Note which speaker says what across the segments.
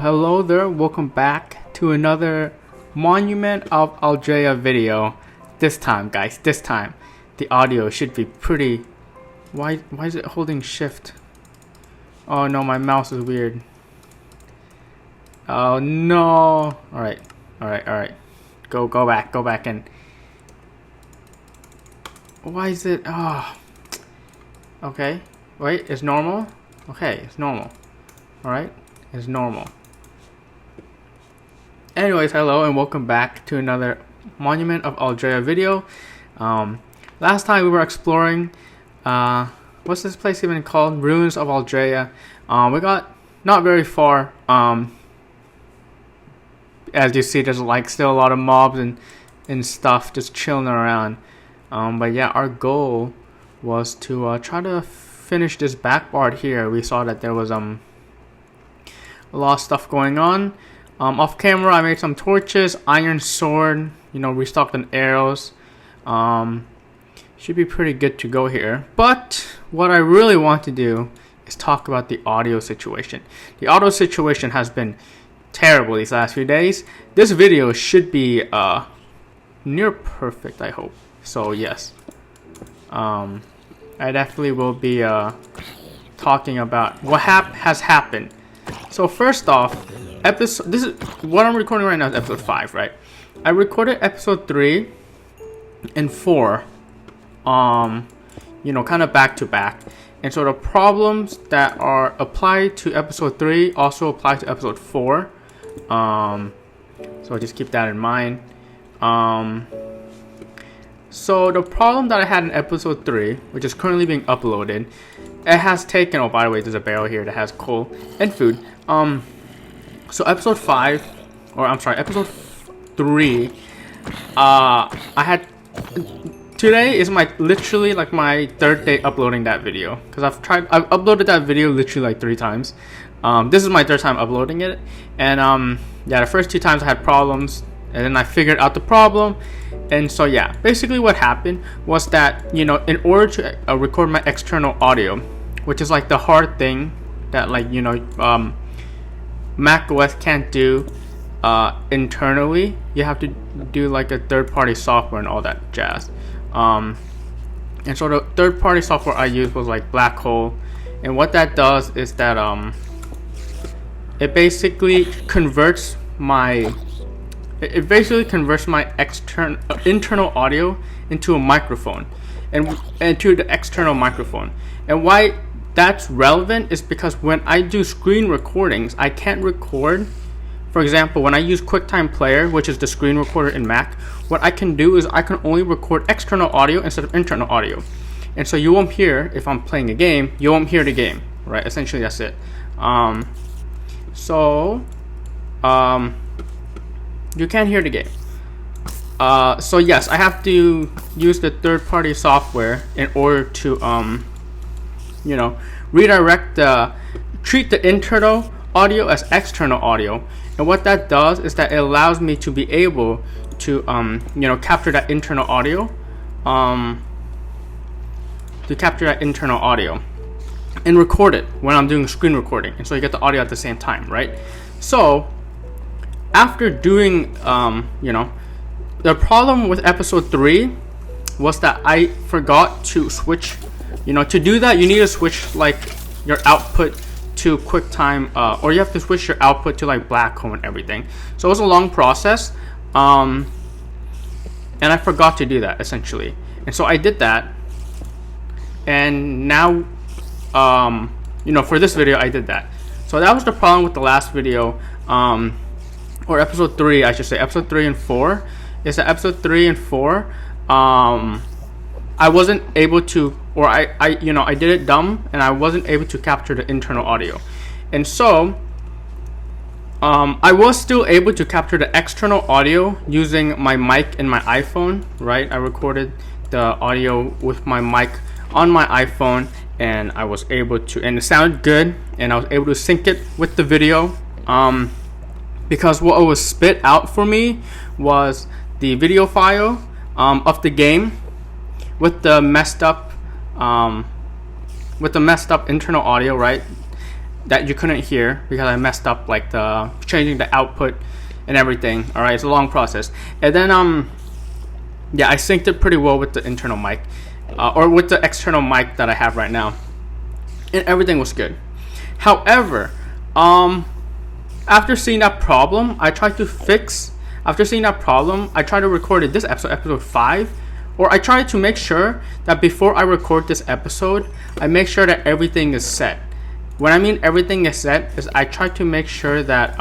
Speaker 1: Hello there, welcome back to another Monument of Aldrea video. This time, guys, the audio should be pretty... Why is it holding shift? Oh no, my mouse is weird. Oh no. Alright. Go back in. Why is it... Okay, wait, it's normal? Okay, it's normal. Alright, it's normal. Anyways, hello and welcome back to another Monument of Aldrea video. Last time we were exploring, what's this place even called? Ruins of Aldrea. We got not very far. As you see, there's like still a lot of mobs and stuff just chilling around. But yeah, our goal was to try to finish this back part here. We saw that there was a lot of stuff going on. Off camera, I made some torches, iron sword, restocked on arrows. Should be pretty good to go here. But what I really want to do is talk about the audio situation. The audio situation has been terrible these last few days. This video should be near perfect, I hope. So yes, I definitely will be talking about what has happened. So first off, this is what I'm recording right now is episode 5, right? I recorded episode 3 and 4, kind of back to back. And so the problems that are applied to episode 3 also apply to episode 4. So just keep that in mind. So the problem that I had in episode 3, which is currently being uploaded, it has taken, oh by the way, there's a barrel here that has coal and food. So episode 3, today is literally my third day uploading that video, because I've uploaded that video literally 3 times. This is my third time uploading it, and yeah, the first 2 times I had problems, and then I figured out the problem. And so yeah, basically what happened was that, in order to record my external audio, which is the hard thing that Mac OS can't do internally, you have to do a third-party software and all that jazz. And so the third-party software I used was Blackhole, and what that does is that it basically converts my internal audio into a microphone and to the external microphone. And why that's relevant is because when I do screen recordings, I can't record. For example, when I use Quicktime Player, which is the screen recorder in Mac, what I can do is I can only record external audio instead of internal audio. And so you won't hear, if I'm playing a game, you won't hear the game, right? Essentially, that's it. You can't hear the game. So yes, I have to use the third-party software in order to treat the internal audio as external audio. And what that does is that it allows me to be able to capture that internal audio, and record it when I'm doing screen recording, and so you get the audio at the same time, right? So after doing the problem with episode 3 was that I forgot to switch. To do that, you need to switch your output to QuickTime, or you have to switch your output to Blackhole and everything. So it was a long process, and I forgot to do that essentially. And so I did that, and now, for this video, I did that. So that was the problem with the last video, or episode 3, I should say. Episode 3 and 4 is that episode 3 and 4. I wasn't able to, or I did it dumb, and I wasn't able to capture the internal audio. And so I was still able to capture the external audio using my mic and my iPhone, right? I recorded the audio with my mic on my iPhone, and I was able to, and it sounded good, and I was able to sync it with the video, because what was spit out for me was the video file of the game with the messed up internal audio, right? that you couldn't hear because I messed up like the changing the output and everything. All right, it's a long process. And then yeah, I synced it pretty well with the internal mic, or with the external mic that I have right now, and everything was good. However, after seeing that problem, I tried to fix. After seeing that problem, I tried to record this episode, episode 5, or I tried to make sure that before I record this episode, I make sure that everything is set. When I mean everything is set, is I try to make sure that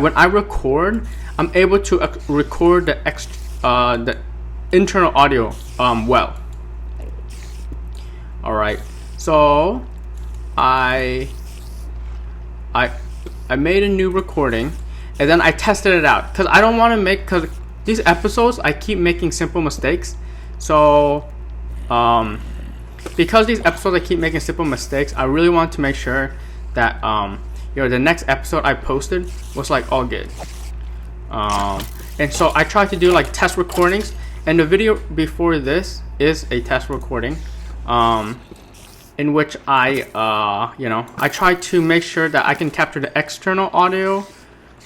Speaker 1: when I record, I'm able to record the internal audio well. All right, so I made a new recording, and then I tested it out because I don't want to make, because these episodes I keep making simple mistakes. So because these episodes I keep making simple mistakes, I really want to make sure that the next episode I posted was like all good. And so I tried to do like test recordings, and the video before this is a test recording in which I try to make sure that I can capture the external audio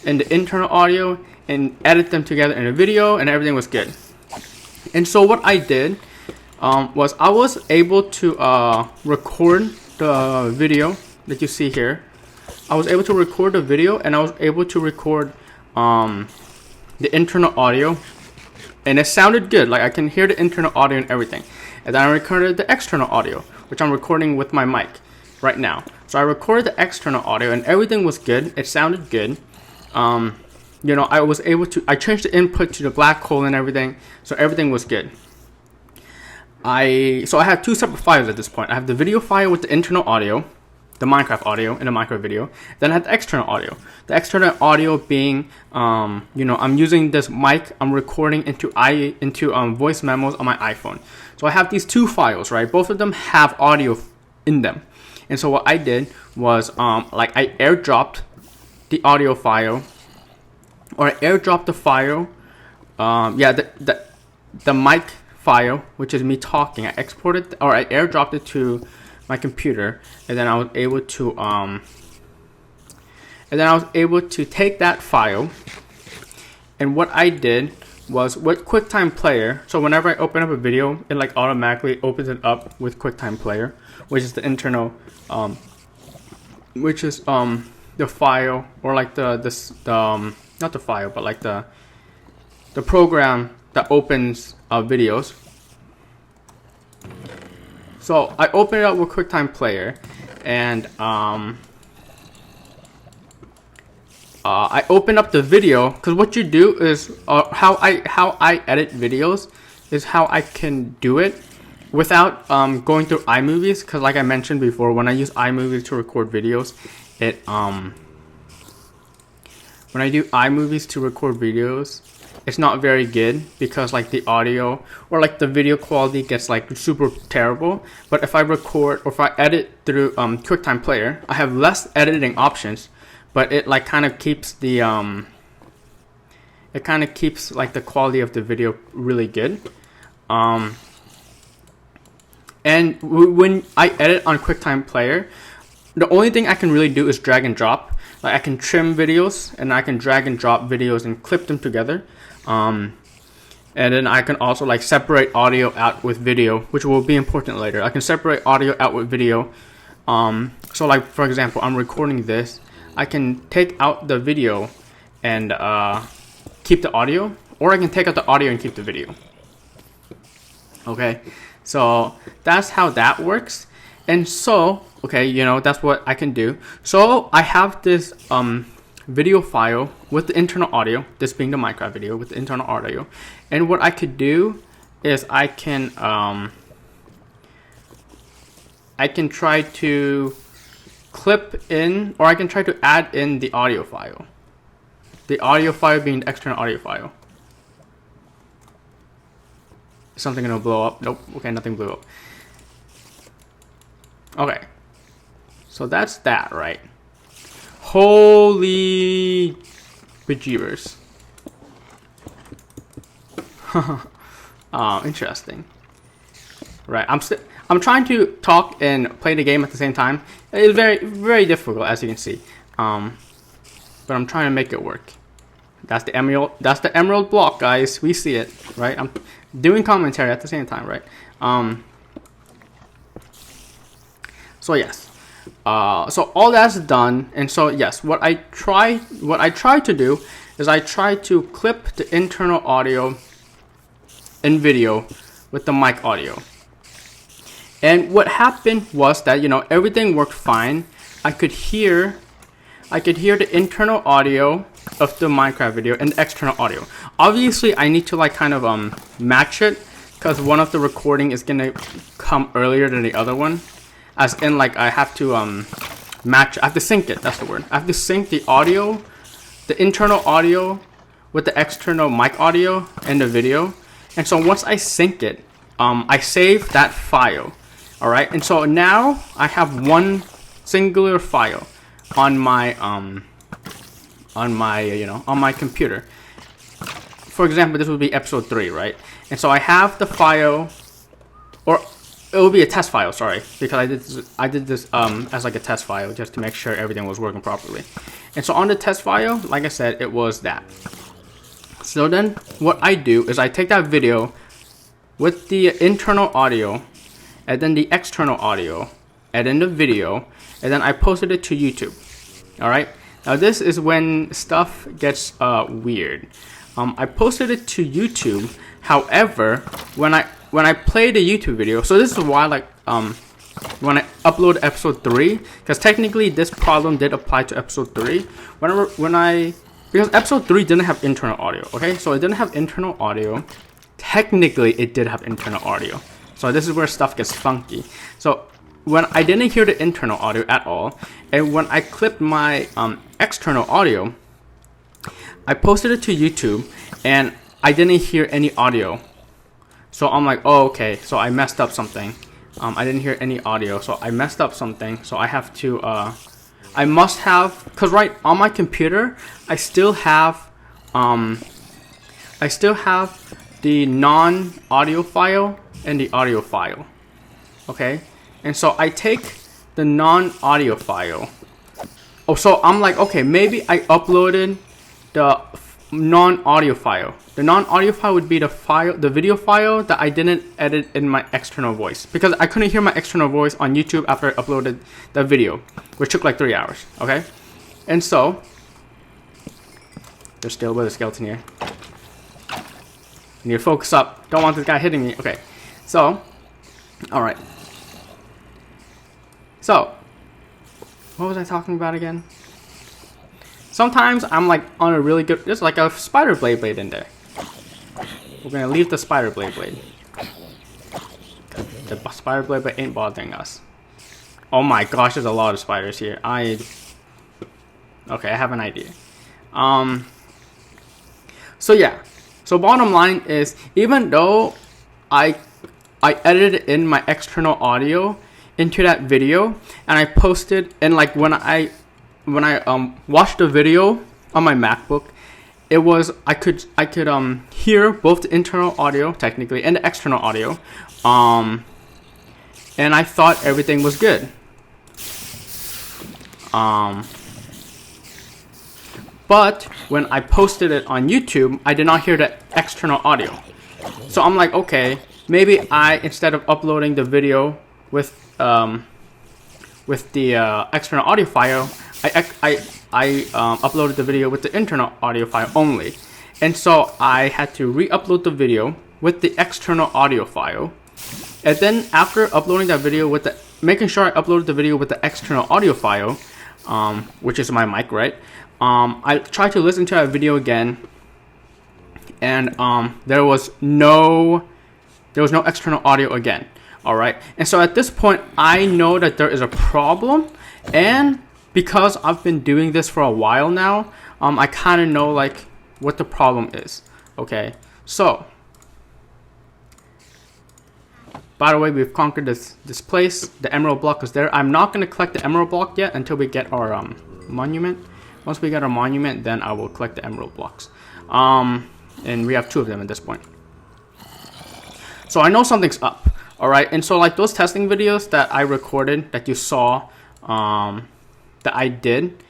Speaker 1: and the internal audio and edit them together in a video, and everything was good. And so what I did was I was able to record the video that you see here. I was able to record the video, and I was able to record the internal audio, and it sounded good. Like I can hear the internal audio and everything. And then I recorded the external audio, which I'm recording with my mic right now. So I recorded the external audio, and everything was good. It sounded good. I was able to, I changed the input to the Blackhole and everything, so everything was good. So I have two separate files at this point. I have the video file with the internal audio, the Minecraft audio and the Minecraft video. Then I have the external audio. The external audio being, I'm using this mic. I'm recording into voice memos on my iPhone. So I have these two files, right? Both of them have audio in them. And so what I did was, I airdropped the audio file, or I airdropped the file. The mic file, which is me talking. I exported, or I airdropped it to my computer, and then I was able to take that file, and what I did was with QuickTime Player. So whenever I open up a video, it like automatically opens it up with QuickTime Player, which is the internal, the file, or like the not the file, but like the program that opens videos. So I open it up with QuickTime Player, and I open up the video, because what you do is how I edit videos is how I can do it without going through iMovies, because like I mentioned before, when I use iMovies to record videos, when I do iMovies to record videos, it's not very good, because like the audio or like the video quality gets like super terrible. But if I record, or if I edit through QuickTime Player, I have less editing options, but it like kind of keeps the like the quality of the video really good. And when I edit on QuickTime Player, the only thing I can really do is drag and drop. Like I can trim videos, and I can drag and drop videos and clip them together. And then I can also like separate audio out with video, which will be important later. I can separate audio out with video. So like for example, I'm recording this. I can take out the video and keep the audio, or I can take out the audio and keep the video. Okay, so that's how that works. And so, okay, that's what I can do. So I have this video file with the internal audio, this being the Minecraft video with the internal audio. And what I could do is I can try to clip in, or I can try to add in the audio file. The audio file being the external audio file. Is something gonna blow up? Nope. Okay, nothing blew up. Okay, so that's that, right? Holy bejeebers. Interesting. Right, I'm I'm trying to talk and play the game at the same time. It's very, very difficult, as you can see. But I'm trying to make it work. That's the emerald. That's the emerald block, guys. We see it, right? I'm doing commentary at the same time, right? So yes. So all that's done, and so yes, what I try to do is I try to clip the internal audio and video with the mic audio. And what happened was that, you know, everything worked fine. I could hear the internal audio of the Minecraft video and the external audio. Obviously, I need to like kind of match it, because one of the recording is gonna come earlier than the other one. As in, like, I have to match. I have to sync it. That's the word. I have to sync the audio, the internal audio, with the external mic audio and the video. And so once I sync it, I save that file. All right. And so now I have one singular file on my on my computer. For example, this would be episode 3, right? And so I have the file, or it will be a test file, sorry, because I did this as like a test file just to make sure everything was working properly. And so on the test file, like I said, it was that. So then what I do is I take that video with the internal audio and then the external audio and then the video, and then I posted it to YouTube. All right. Now this is when stuff gets weird. I posted it to YouTube. However, when I play the YouTube video, so this is why, like, when I upload episode 3, because technically this problem did apply to episode 3. Because episode 3 didn't have internal audio, okay? So it didn't have internal audio. Technically, it did have internal audio. So this is where stuff gets funky. So when I didn't hear the internal audio at all, and when I clipped my external audio, I posted it to YouTube, and I didn't hear any audio. So I'm like, oh, okay, so I messed up something. I didn't hear any audio, so I messed up something. So I have to, I must have, because right on my computer, I still have the non-audio file and the audio file, okay? And so I take the non-audio file. Oh, so I'm like, okay, maybe I uploaded the non-audio file. The non-audio file would be the video file that I didn't edit in my external voice, because I couldn't hear my external voice on YouTube after I uploaded the video, which took like 3 hours, okay? And so, there's still a bit of skeleton here. I need to focus up. Don't want this guy hitting me. Okay, so, alright. So, what was I talking about again? Sometimes I'm like on a really good, there's like a spider blade in there. We're gonna leave the spider blade. The spider blade ain't bothering us. Oh my gosh, there's a lot of spiders here. Okay, I have an idea. So yeah. So bottom line is, even though I edited in my external audio into that video, and I posted, and like when I watched the video on my MacBook, it was I could hear both the internal audio technically and the external audio, and I thought everything was good. But when I posted it on YouTube, I did not hear the external audio. So I'm like, okay, maybe instead of uploading the video with the external audio file, I uploaded the video with the internal audio file only. And so I had to re-upload the video with the external audio file. And then after uploading that video making sure I uploaded the video with the external audio file, which is my mic, right? I tried to listen to that video again, and there was no external audio again. All right. And so at this point, I know that there is a problem, and because I've been doing this for a while now, I kind of know like what the problem is. Okay, so by the way, we've conquered this place. The emerald block is there. I'm not going to collect the emerald block yet until we get our monument. Once we get our monument, then I will collect the emerald blocks. And we have 2 of them at this point. So I know something's up. All right, and so like those testing videos that I recorded that you saw, that I did,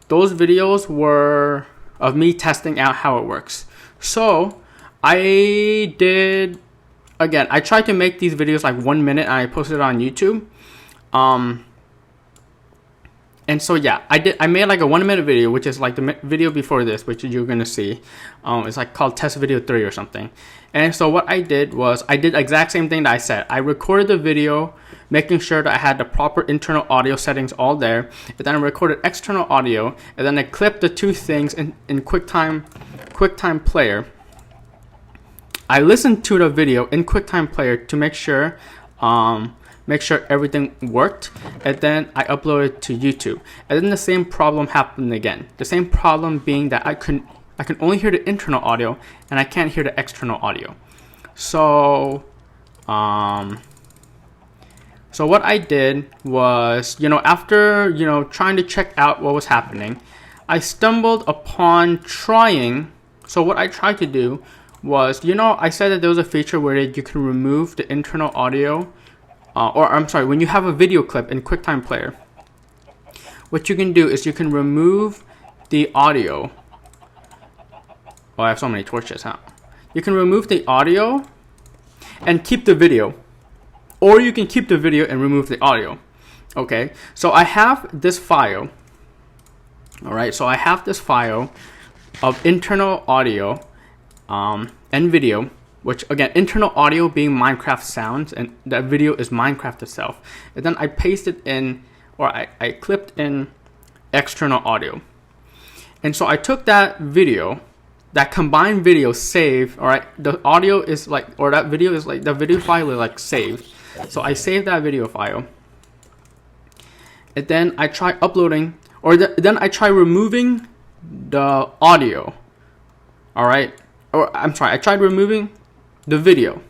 Speaker 1: those videos were of me testing out how it works. So I did, again, I tried to make these videos like 1 minute and I posted it on YouTube. And so yeah, I made like a 1 minute video, which is like the video before this, which you're gonna see. It's like called test video 3 or something. And so what I did was I did the exact same thing that I said. I recorded the video, making sure that I had the proper internal audio settings all there. And then I recorded external audio, and then I clipped the two things in QuickTime Player. I listened to the video in QuickTime Player to make sure everything worked, and then I uploaded to YouTube. And then the same problem happened again. The same problem being that I can only hear the internal audio and I can't hear the external audio. So so what I did was, after trying to check out what was happening, I stumbled upon trying. So what I tried to do was, I said that there was a feature where you can remove the internal audio. When you have a video clip in QuickTime Player, what you can do is you can remove the audio. Oh, I have so many torches, huh? You can remove the audio and keep the video. Or you can keep the video and remove the audio. Okay, so I have this file. Alright, so I have this file of internal audio and video, which again, internal audio being Minecraft sounds, and that video is Minecraft itself. And then I pasted in, or I clipped in external audio. And so I took that video, that combined video saved, all right, the audio is like, or that video is like, the video file is like saved. So I saved that video file. And then I try uploading, then I try removing the audio, all right? I tried removing the video.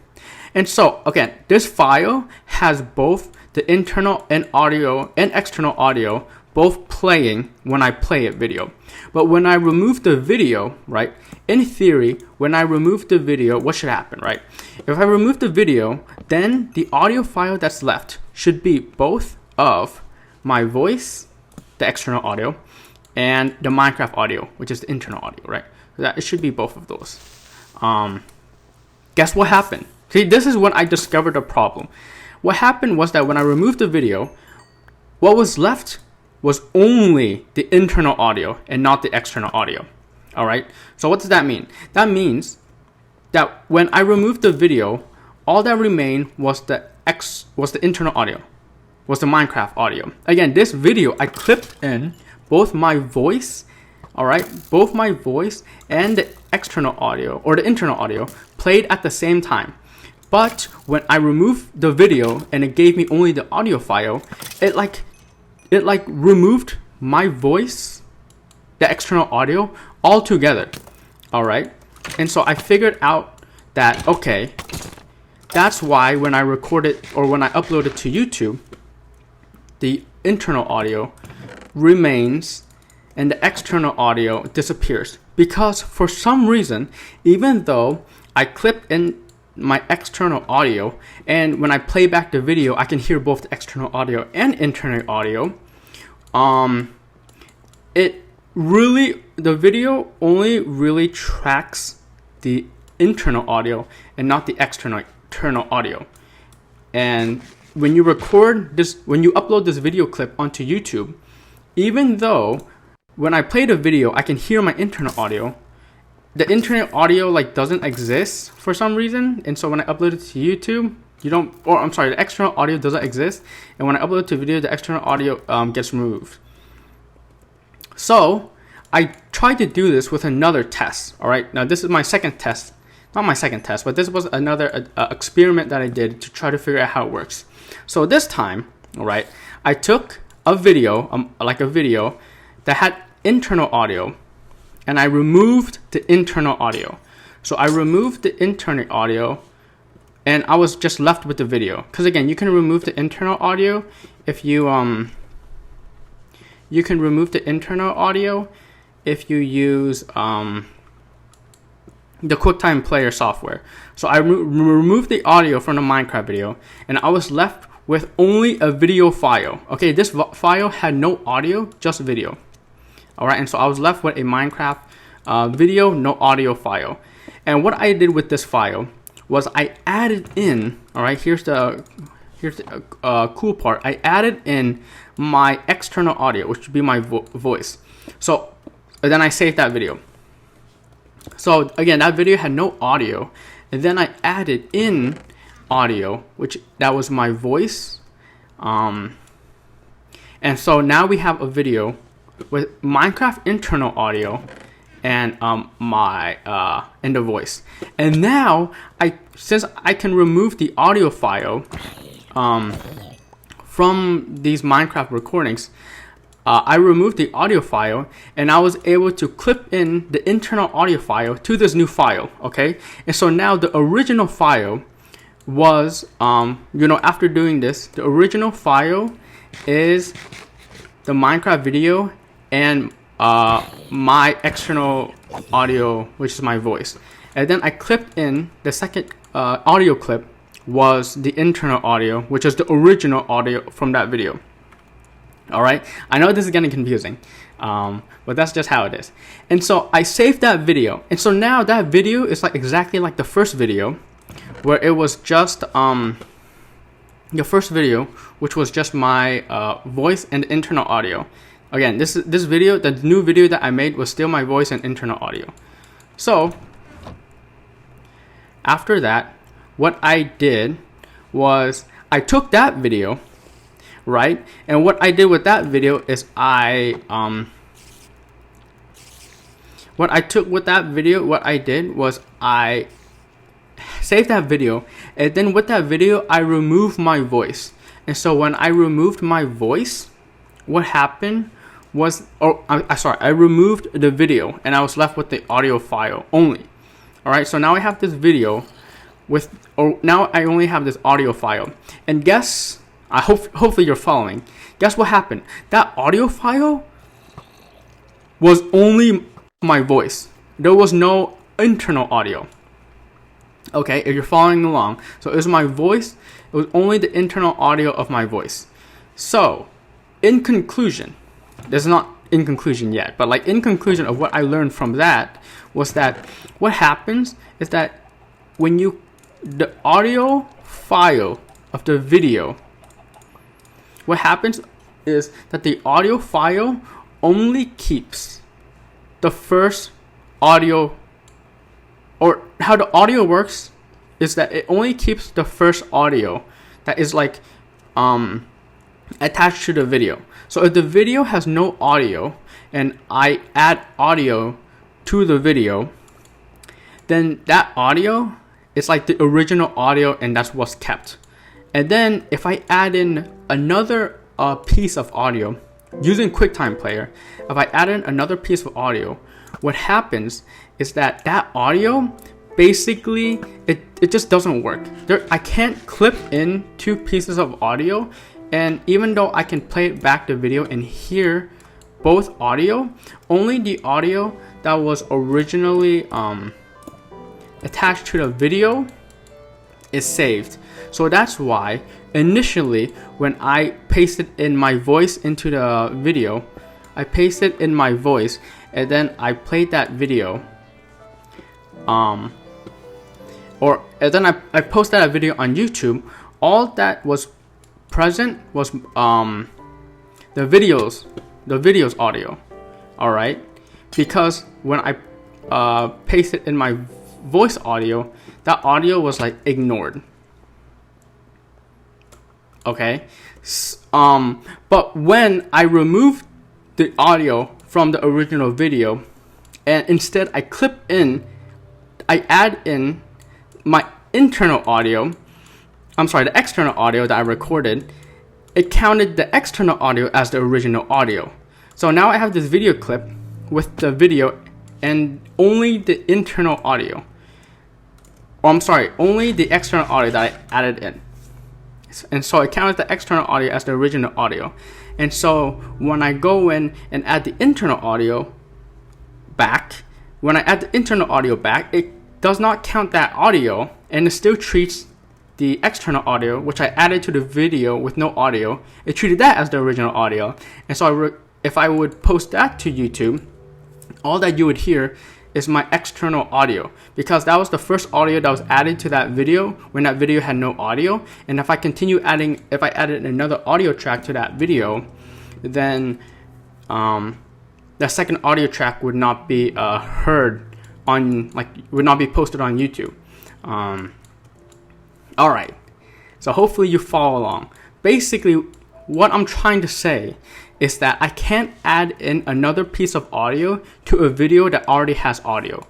Speaker 1: And so again, this file has both the internal and audio and external audio both playing when I play it video. But when I remove the video, right, in theory, when I remove the video, what should happen, right? If I remove the video, then the audio file that's left should be both of my voice, the external audio, and the Minecraft audio, which is the internal audio, right? That it should be both of those. Guess what happened? See, this is when I discovered the problem. What happened was that when I removed the video, what was left was only the internal audio and not the external audio. All right. So what does that mean? That means that when I removed the video, all that remained was the internal audio, was the Minecraft audio. Again, this video I clipped in both my voice, all right, both my voice and the external audio or the internal audio played at the same time. But when I removed the video and it gave me only the audio file, it removed my voice, the external audio, all together. All right. And so I figured out that, okay, that's why when I recorded or when I uploaded to YouTube, the internal audio remains and the external audio disappears. Because for some reason, even though I clipped in my external audio, and when I play back the video, I can hear both the external audio and internal audio. The video only really tracks the internal audio and not the external audio. And when you record this, when you upload this video clip onto YouTube, even though when I play the video, I can hear my internal audio, the internal audio doesn't exist for some reason. And so when I upload it to YouTube, the external audio doesn't exist. And when I upload to video, the external audio gets removed. So I tried to do this with another test. All right. Now this is my second test, not my second test, but this was another experiment that I did to try to figure out how it works. So this time, all right, I took a video, a video that had internal audio, and I removed the internal audio. So I removed the internal audio, and I was just left with the video. Because again, you can remove the internal audio if you use the QuickTime Player software. So I removed the audio from the Minecraft video, and I was left with only a video file. Okay, this file had no audio, just video. All right, and so I was left with a Minecraft video, no audio file. And what I did with this file was I added in, all right, here's the cool part. I added in my external audio, which would be my voice. So then I saved that video. So again, that video had no audio, and then I added in audio, which that was my voice. And so now we have a video with Minecraft internal audio and and the voice. And now since I can remove the audio file from these Minecraft recordings, I removed the audio file, and I was able to clip in the internal audio file to this new file. Okay, and so now the original file was after doing this, the original file is the Minecraft video and my external audio, which is my voice. And then I clipped in the second audio clip was the internal audio, which is the original audio from that video. All right, I know this is getting confusing, but that's just how it is. And so I saved that video, and so now that video is like exactly like the first video, where it was just the first video, which was just my voice and internal audio. Again, this video, the new video that I made, was still my voice and internal audio. So after that, what I did was I took that video, right? And what I did with that video is what I did was I saved that video, and then with that video I removed my voice. And so when I removed my voice, what happened was, I removed the video and I was left with the audio file only. All right, so now I have this video now I only have this audio file. And guess, hopefully you're following. Guess what happened? That audio file was only my voice. There was no internal audio. Okay, if you're following along. So it was my voice. It was only the internal audio of my voice. So, in conclusion, this is not in conclusion yet, but like in conclusion of what I learned from that was that what happens is that when the audio file of the video, what happens is that the audio file only keeps the first audio, or how the audio works is that it only keeps the first audio that is like attached to the video. So if the video has no audio and I add audio to the video, then that audio is like the original audio and that's what's kept. And then if I add in another piece of audio using QuickTime Player, if I add in another piece of audio, what happens is that audio basically it just doesn't work. I can't clip in two pieces of audio, and even though I can play back the video and hear both audio, only the audio that was originally attached to the video is saved. So that's why initially when I pasted in my voice into the video, I pasted in my voice and then I played that video, and then I posted that video on YouTube. All that was present was the video's audio. All right, because when I pasted in my voice audio, that audio was like ignored. Okay, but when I removed the audio from the original video and instead I add in my internal audio, the external audio that I recorded, it counted the external audio as the original audio. So now I have this video clip with the video and only the internal audio. Only the external audio that I added in. And so it counted the external audio as the original audio. And so when I go in and add the internal audio back, it does not count that audio, and it still treats the external audio, which I added to the video with no audio, it treated that as the original audio. And so if I would post that to YouTube, all that you would hear is my external audio, because that was the first audio that was added to that video when that video had no audio. And if I continue adding, if I added another audio track to that video, then the second audio track would not be heard on, like, would not be posted on YouTube. All right, so hopefully you follow along. Basically, what I'm trying to say is that I can't add in another piece of audio to a video that already has audio.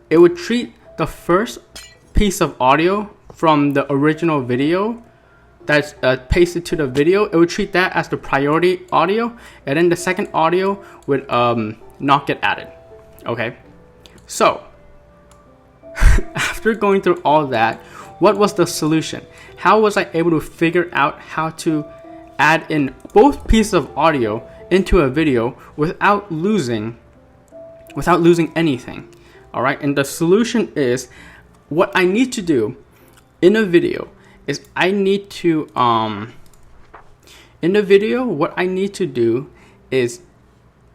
Speaker 1: It would treat the first piece of audio from the original video that's pasted to the video. It would treat that as the priority audio, and then the second audio would not get added. Okay, so after going through all that, what was the solution? How was I able to figure out how to add in both pieces of audio into a video without losing anything? All right, and the solution is, what I need to do in a video is what I need to do is,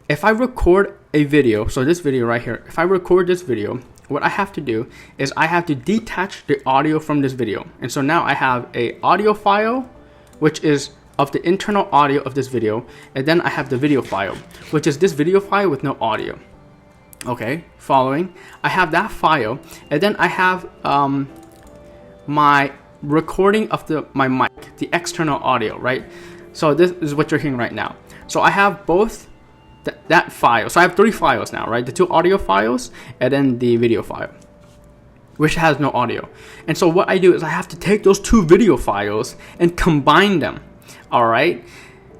Speaker 1: if I record a video, so this video right here, if I record this video, what I have to do is I have to detach the audio from this video. And so now I have a audio file, which is of the internal audio of this video, and then I have the video file, which is this video file with no audio. Okay, following, I have that file, and then I have my recording of my mic, the external audio, right? So this is what you're hearing right now. So I have both that file. So I have 3 files now, right? The 2 audio files and then the video file, which has no audio. And so what I do is I have to take those 2 video files and combine them, all right?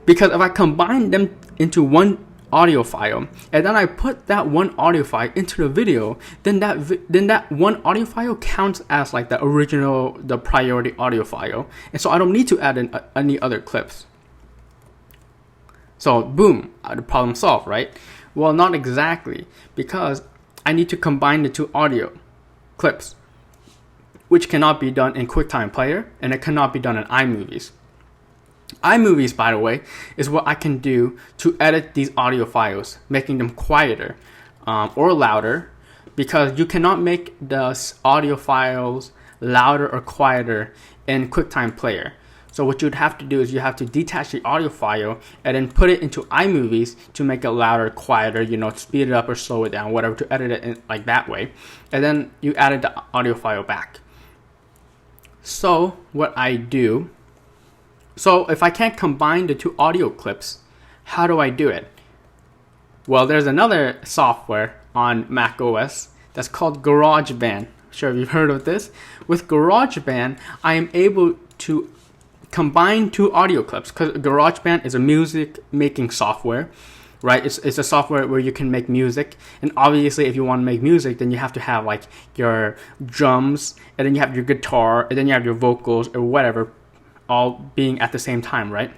Speaker 1: Because if I combine them into one audio file, and then I put that one audio file into the video, then that one audio file counts as like the original, the priority audio file. And so I don't need to add in any other clips. So boom, the problem solved, right? Well, not exactly, because I need to combine the 2 audio clips, which cannot be done in QuickTime Player, and it cannot be done in iMovies. iMovies, by the way, is what I can do to edit these audio files, making them quieter or louder, because you cannot make the audio files louder or quieter in QuickTime Player. So what you'd have to do is you have to detach the audio file and then put it into iMovies to make it louder, quieter, speed it up or slow it down, whatever, to edit it in, like that way. And then you added the audio file back. So what I do, so if I can't combine the 2 audio clips, how do I do it? Well, there's another software on Mac OS that's called GarageBand. I'm sure if you've heard of this. With GarageBand, I am able to combine 2 audio clips, because GarageBand is a music making software, right? It's a software where you can make music, and obviously if you want to make music, then you have to have like your drums, and then you have your guitar, and then you have your vocals or whatever, all being at the same time, right?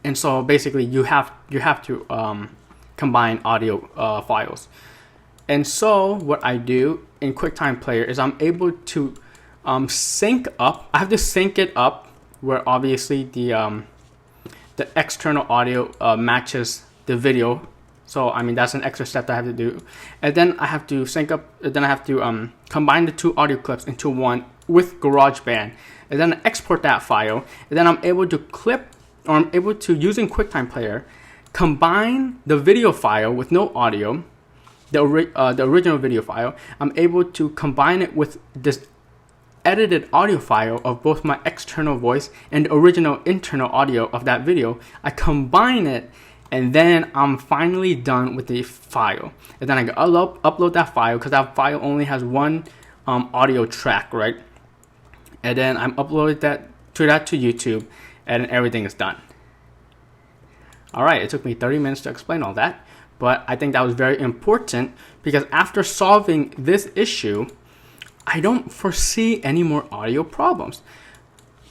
Speaker 1: And so basically you have to combine audio files. And so what I do in QuickTime Player is I'm able to sync up. I have to sync it up where obviously the external audio matches the video. So I mean, that's an extra step that I have to do. And then I have to sync up, then I have to combine the 2 audio clips into one with GarageBand, and then export that file. And then I'm able to using QuickTime Player, combine the video file with no audio, the original video file. I'm able to combine it with this edited audio file of both my external voice and the original internal audio of that video. I combine it, and then I'm finally done with the file. And then I can upload that file, because that file only has one audio track, right? And then I'm uploaded that to YouTube, and everything is done. All right, it took me 30 minutes to explain all that, but I think that was very important, because after solving this issue, I don't foresee any more audio problems.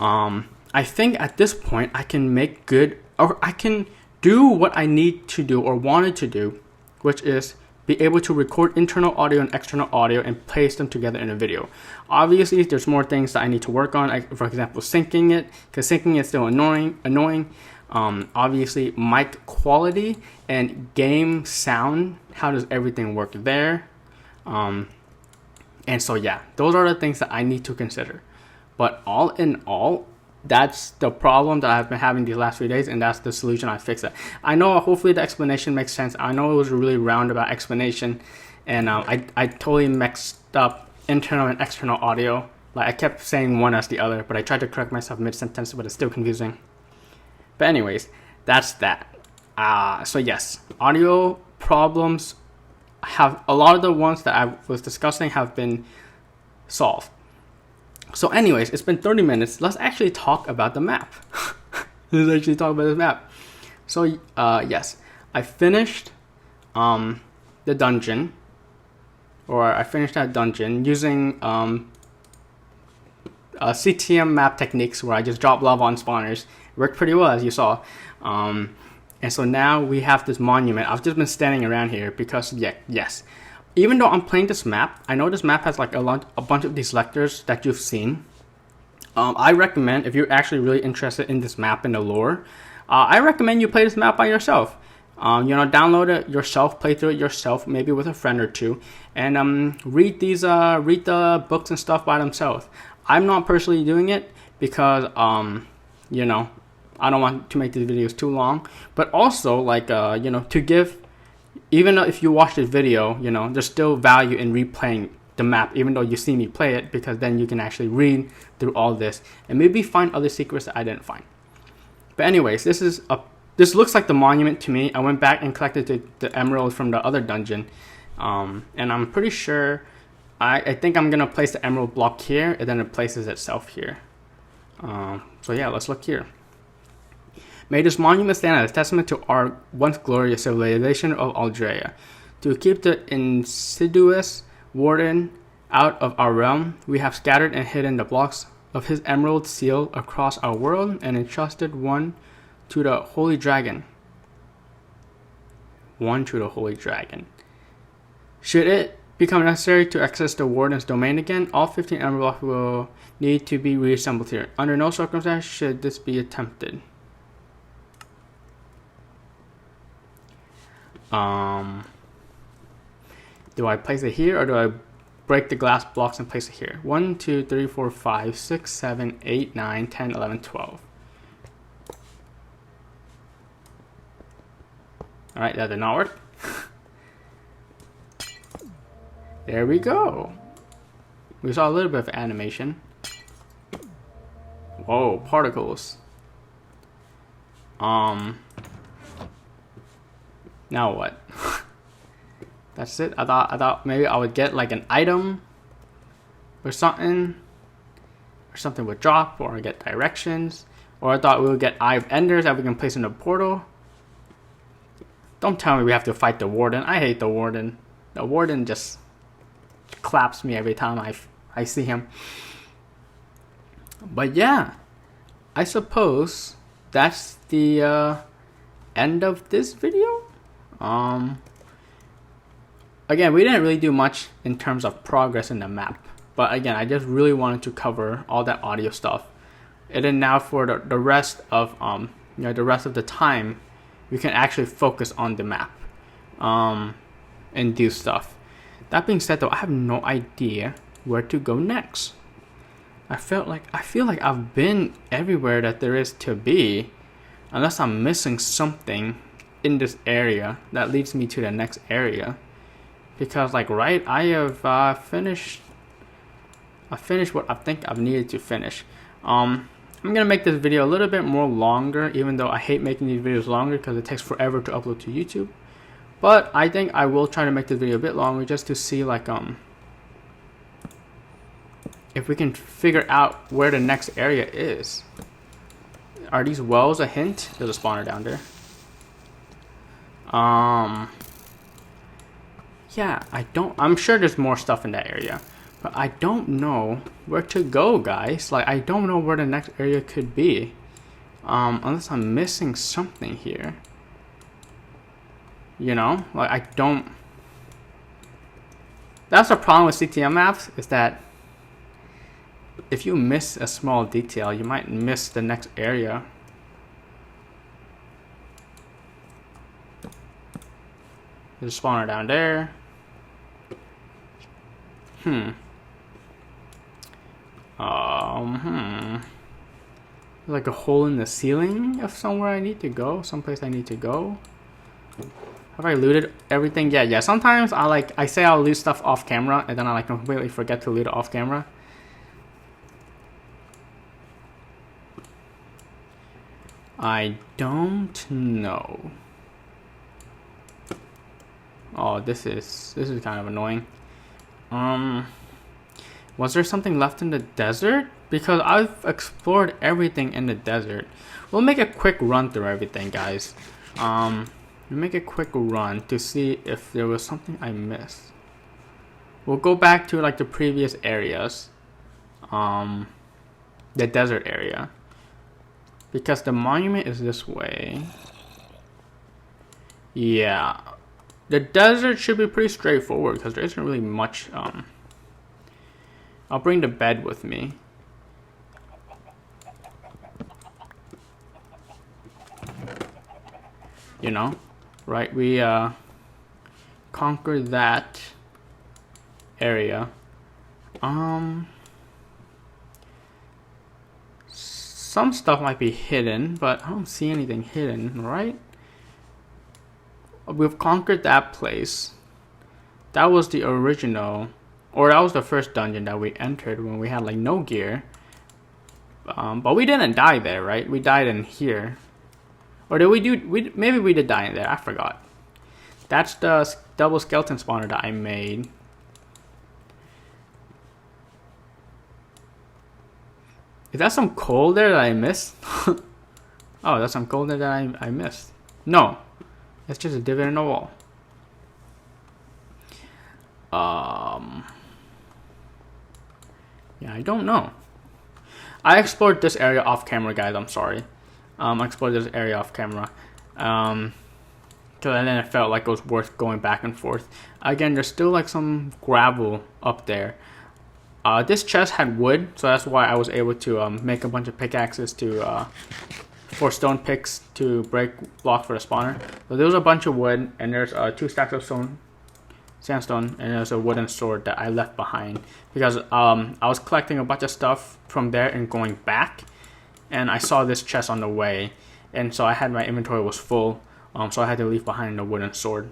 Speaker 1: I think at this point I can I can do what I need to do or wanted to do, which is be able to record internal audio and external audio and place them together in a video. Obviously, there's more things that I need to work on. For example, syncing it, because syncing is still annoying. Obviously, mic quality and game sound. How does everything work there? And so yeah, those are the things that I need to consider. But all in all, that's the problem that I've been having these last few days, and that's the solution. I fixed it. I know hopefully the explanation makes sense. I know it was a really roundabout explanation, and I totally mixed up internal and external audio. Like I kept saying one as the other, but I tried to correct myself mid-sentence, but it's still confusing. But anyways, that's that. So yes, audio problems have, a lot of the ones that I was discussing have been solved. So anyways, it's been 30 minutes. Let's actually talk about the map. Let's actually talk about the map. So yes, I finished the dungeon, or I finished that dungeon using CTM map techniques where I just drop lava on spawners. It worked pretty well, as you saw. And so now we have this monument. I've just been standing around here because yes. Even though I'm playing this map, I know this map has like a bunch of these lectures that you've seen. I recommend, if you're actually really interested in this map and the lore, I recommend you play this map by yourself. Download it yourself, play through it yourself, maybe with a friend or two, and read the books and stuff by themselves. I'm not personally doing it because I don't want to make these videos too long, but also to give. Even though if you watch this video, there's still value in replaying the map, even though you see me play it, because then you can actually read through all this and maybe find other secrets that I didn't find. But anyways, this looks like the monument to me. I went back and collected the emerald from the other dungeon, and I'm pretty sure, I think I'm gonna place the emerald block here, and then it places itself here. So yeah, let's look here. May this monument stand as a testament to our once glorious civilization of Aldrea. To keep the insidious warden out of our realm, we have scattered and hidden the blocks of his emerald seal across our world and entrusted one to the holy dragon. Should it become necessary to access the warden's domain again, all 15 emerald blocks will need to be reassembled here. Under no circumstance should this be attempted. Do I place it here, or do I break the glass blocks and place it here? 1, 2, 3, 4, 5, 6, 7, 8, 9, 10, 11, 12. Alright, that did not work. There we go. We saw a little bit of animation. Whoa, particles. Now what? That's it. I thought maybe I would get like an item or something would drop, or get directions, or I thought we would get Eye of Enders that we can place in the portal. Don't tell me we have to fight the warden. I hate the warden. The warden just claps me every time I see him. But yeah, I suppose that's the end of this video. Again, we didn't really do much in terms of progress in the map, but again, I just really wanted to cover all that audio stuff. And then now for the rest of the time, we can actually focus on the map and do stuff. That being said, though, I have no idea where to go next. I feel like I've been everywhere that there is to be, unless I'm missing something in this area that leads me to the next area. Because I have finished what I think I've needed to finish. I'm gonna make this video a little bit more longer, even though I hate making these videos longer because it takes forever to upload to YouTube. But I think I will try to make this video a bit longer just to see if we can figure out where the next area is. Are these wells a hint? There's a spawner down there. Yeah, I'm sure there's more stuff in that area, but I don't know where to go, guys. I don't know where the next area could be, unless I'm missing something here. I don't. That's the problem with CTM maps, is that if you miss a small detail, you might miss the next area. There's a spawner down there. Like a hole in the ceiling of somewhere I need to go, someplace I need to go. Have I looted everything? Yeah. Sometimes I say I'll loot stuff off camera, and then I completely forget to loot it off camera. I don't know. Oh, this is kind of annoying. Was there something left in the desert? Because I've explored everything in the desert. We'll make a quick run through everything, guys. We'll make a quick run to see if there was something I missed. We'll go back to like the previous areas. The desert area. Because the monument is this way. Yeah. The desert should be pretty straightforward because there isn't really much. I'll bring the bed with me. You know, right? We conquered that area. Some stuff might be hidden, but I don't see anything hidden, right? We've conquered that place. That was the original, or that was the first dungeon that we entered when we had like no gear. But we didn't die there, right? We died in here. Or did we do, maybe we did die in there, I forgot. That's the double skeleton spawner that I made. Is that some coal there that I missed? Oh, that's some coal there that I missed. No, it's just a divot in the wall. Yeah, I don't know. I explored this area off camera, guys. I'm sorry. I explored this area off camera. Because then it felt like it was worth going back and forth. Again, there's still like some gravel up there. This chest had wood, so that's why I was able to make a bunch of pickaxes to for stone picks to break block for the spawner. So there was a bunch of wood, and there's 2 stacks of sandstone, and there's a wooden sword that I left behind because I was collecting a bunch of stuff from there and going back, and I saw this chest on the way, and so I had my inventory was full, so I had to leave behind the wooden sword.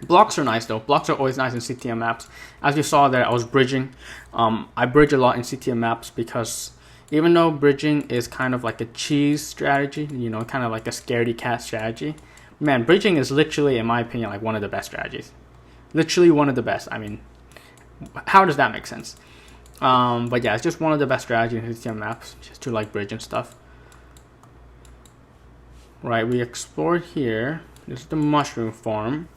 Speaker 1: Blocks are nice though. Blocks are always nice in CTM maps. As you saw there, I was bridging. I bridge a lot in CTM maps because even though bridging is kind of like a cheese strategy, you know, kind of like a scaredy cat strategy, man, bridging is literally, in my opinion, like one of the best strategies. Literally one of the best. I mean, how does that make sense? But yeah, it's just one of the best strategies in CTM maps, just to like bridge and stuff. Right, we explored here. This is the mushroom farm.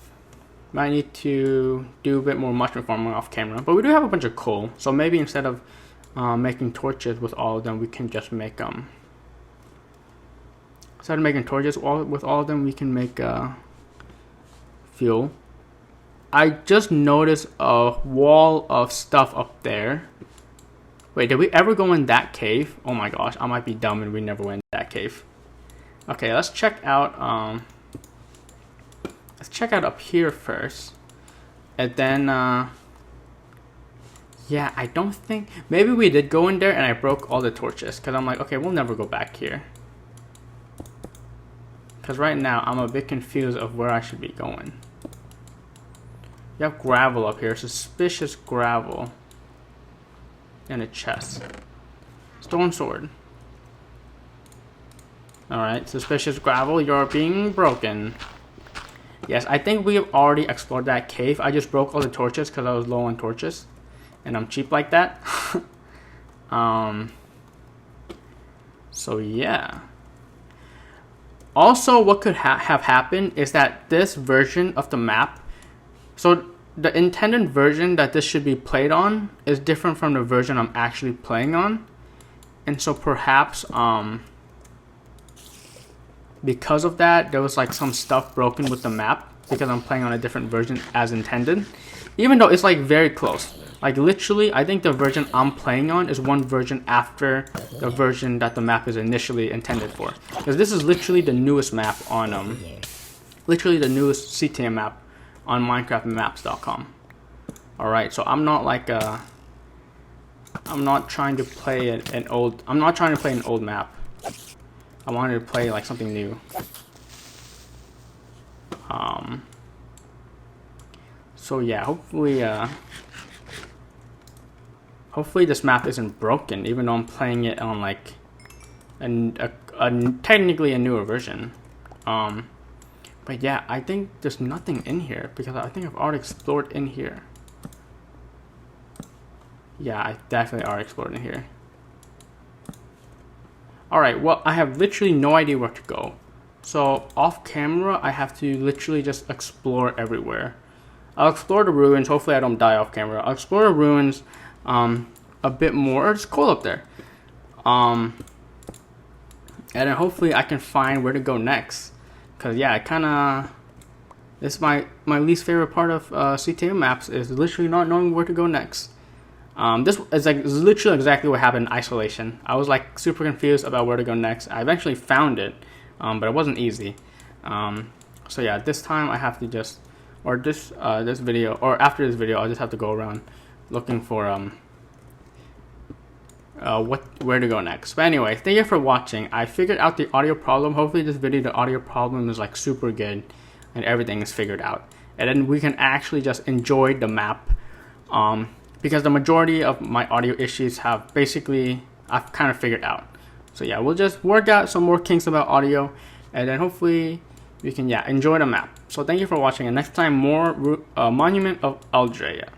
Speaker 1: Might need to do a bit more mushroom farming off camera, but we do have a bunch of coal, so maybe instead of making torches with all of them, we can just make instead of making torches with all of them, we can make fuel. I just noticed a wall of stuff up there. Wait, did we ever go in that cave? Oh my gosh, I might be dumb and we never went in that cave. Okay, let's check out let's check out up here first. And then yeah, I don't think, maybe we did go in there and I broke all the torches because I'm like, okay, we'll never go back here. Because right now I'm a bit confused of where I should be going. You have gravel up here, suspicious gravel. And a chest. Stone sword. Alright, suspicious gravel, you're being broken. Yes, I think we have already explored that cave. I just broke all the torches because I was low on torches. And I'm cheap like that. So yeah. Also, what could have happened is that this version of the map, so the intended version that this should be played on is different from the version I'm actually playing on. And so perhaps because of that, there was like some stuff broken with the map. because I'm playing on a different version as intended, even though it's like very close. Like literally, I think the version I'm playing on is one version after the version that the map is initially intended for. Because this is literally the newest map on, literally the newest CTM map on MinecraftMaps.com. Alright, so I'm not like I'm not trying to play an old map. I wanted to play like something new. So yeah, hopefully this map isn't broken, even though I'm playing it on like technically a newer version. But yeah, I think there's nothing in here because I think I've already explored in here. Yeah, I definitely already explored in here. Alright, well, I have literally no idea where to go. So off camera, I have to literally just explore everywhere. I'll explore the ruins. Hopefully I don't die off camera. I'll explore the ruins a bit more. It's cold up there. And then hopefully I can find where to go next. Because yeah, this is my least favorite part of CTM maps, is literally not knowing where to go next. This is like literally exactly what happened in Isolation. I was like super confused about where to go next. I eventually found it, but it wasn't easy. So yeah, this time I have to just, or this video, or after this video, I'll just have to go around looking for where to go next. But anyway, thank you for watching. I figured out the audio problem. Hopefully this video, the audio problem is like super good and everything is figured out, and then we can actually just enjoy the map. Because the majority of my audio issues I've kind of figured out. So yeah, we'll just work out some more kinks about audio, and then hopefully we can enjoy the map. So thank you for watching, and next time more Monument of Aldrea.